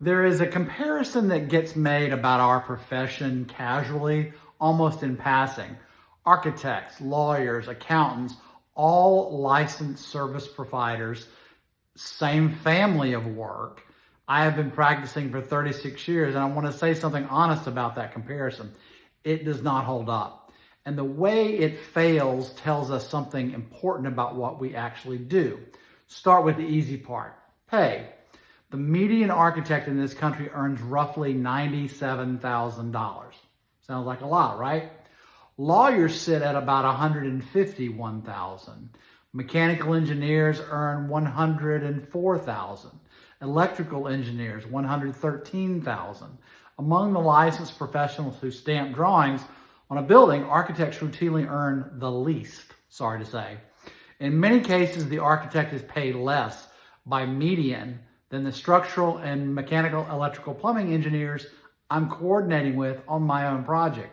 There is a comparison that gets made about our profession casually, almost in passing. Architects, lawyers, accountants, all licensed service providers, same family of work. I have been practicing for 36 years, and I want to say something honest about that comparison. It does not hold up. And the way it fails tells us something important about what we actually do. Start with the easy part, pay. The median architect in this country earns roughly $97,000. Sounds like a lot, right? Lawyers sit at about $151,000. Mechanical engineers earn $104,000. Electrical engineers, $113,000. Among the licensed professionals who stamp drawings on a building, architects routinely earn the least, sorry to say. In many cases, the architect is paid less by median than the structural and mechanical, electrical, plumbing engineers I'm coordinating with on my own project.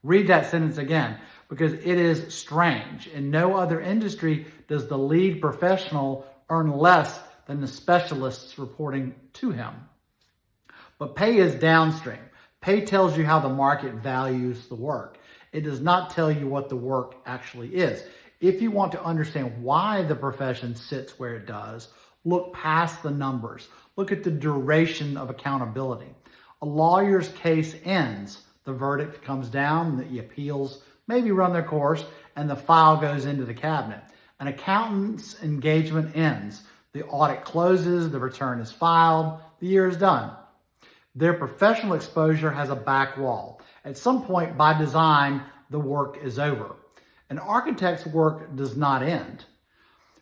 Read that sentence again, because it is strange. In no other industry does the lead professional earn less than the specialists reporting to him. But pay is downstream. Pay tells you how the market values the work. It does not tell you what the work actually is. If you want to understand why the profession sits where it does, look past the numbers. Look at the duration of accountability. A lawyer's case ends. The verdict comes down, the appeals maybe run their course, and the file goes into the cabinet. An accountant's engagement ends. The audit closes, the return is filed, the year is done. Their professional exposure has a back wall. At some point, by design, the work is over. An architect's work does not end.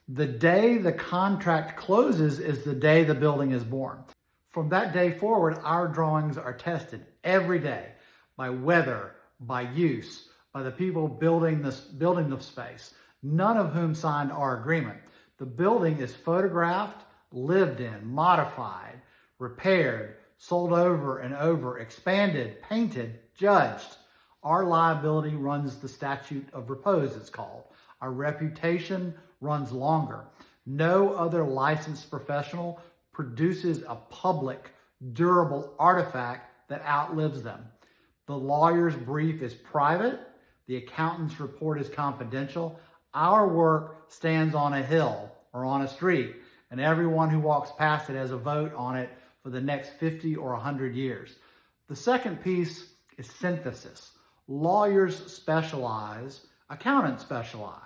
The day the contract closes is the day the building is born. From that day forward, our drawings are tested every day by weather, by use, by the people building the space, none of whom signed our agreement. The building is photographed, lived in, modified, repaired, sold over and over, expanded, painted, judged. Our liability runs the statute of repose, it's called. Our reputation runs longer. No other licensed professional produces a public, durable artifact that outlives them. The lawyer's brief is private. The accountant's report is confidential. Our work stands on a hill or on a street, and everyone who walks past it has a vote on it for the next 50 or 100 years. The second piece is synthesis. Lawyers specialize, accountants specialize.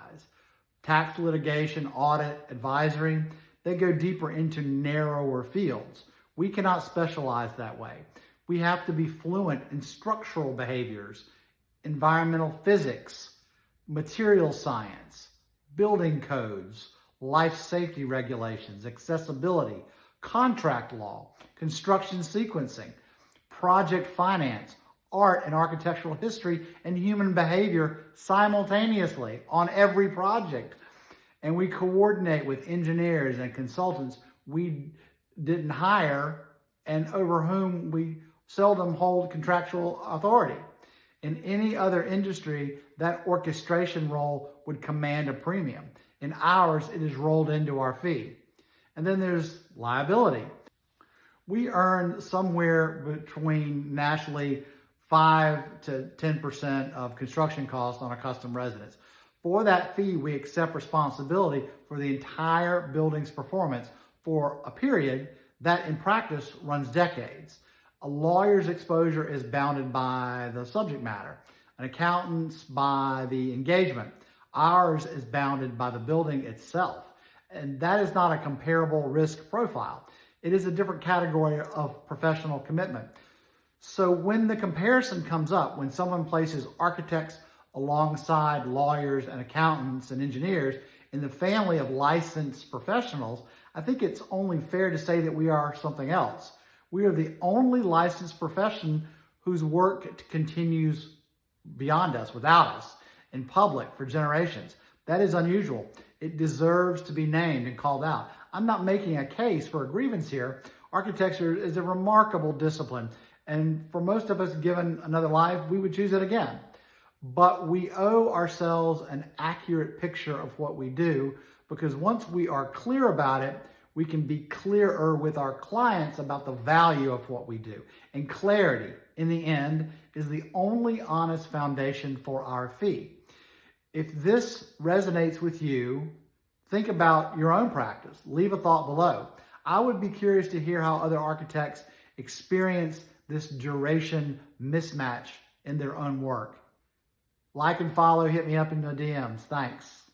Tax litigation, audit, advisory, they go deeper into narrower fields. We cannot specialize that way. We have to be fluent in structural behaviors, environmental physics, material science, building codes, life safety regulations, accessibility, contract law, construction sequencing, project finance, art and architectural history, and human behavior simultaneously on every project. And we coordinate with engineers and consultants we didn't hire and over whom we seldom hold contractual authority. In any other industry, that orchestration role would command a premium. In ours, it is rolled into our fee. And then there's liability. We earn somewhere between nationally 5 to 10% of construction costs on a custom residence. For that fee, we accept responsibility for the entire building's performance for a period that in practice runs decades. A lawyer's exposure is bounded by the subject matter, an accountant's by the engagement. Ours is bounded by the building itself. And that is not a comparable risk profile. It is a different category of professional commitment. So when the comparison comes up, when someone places architects alongside lawyers and accountants and engineers in the family of licensed professionals, I think it's only fair to say that we are something else. We are the only licensed profession whose work continues beyond us, without us, in public for generations. That is unusual. It deserves to be named and called out. I'm not making a case for a grievance here. Architecture is a remarkable discipline, and for most of us, given another life, we would choose it again. But we owe ourselves an accurate picture of what we do, because once we are clear about it, we can be clearer with our clients about the value of what we do. And clarity, in the end, is the only honest foundation for our fee. If this resonates with you, think about your own practice. Leave a thought below. I would be curious to hear how other architects experience this duration mismatch in their own work. Like and follow, hit me up in the DMs. Thanks.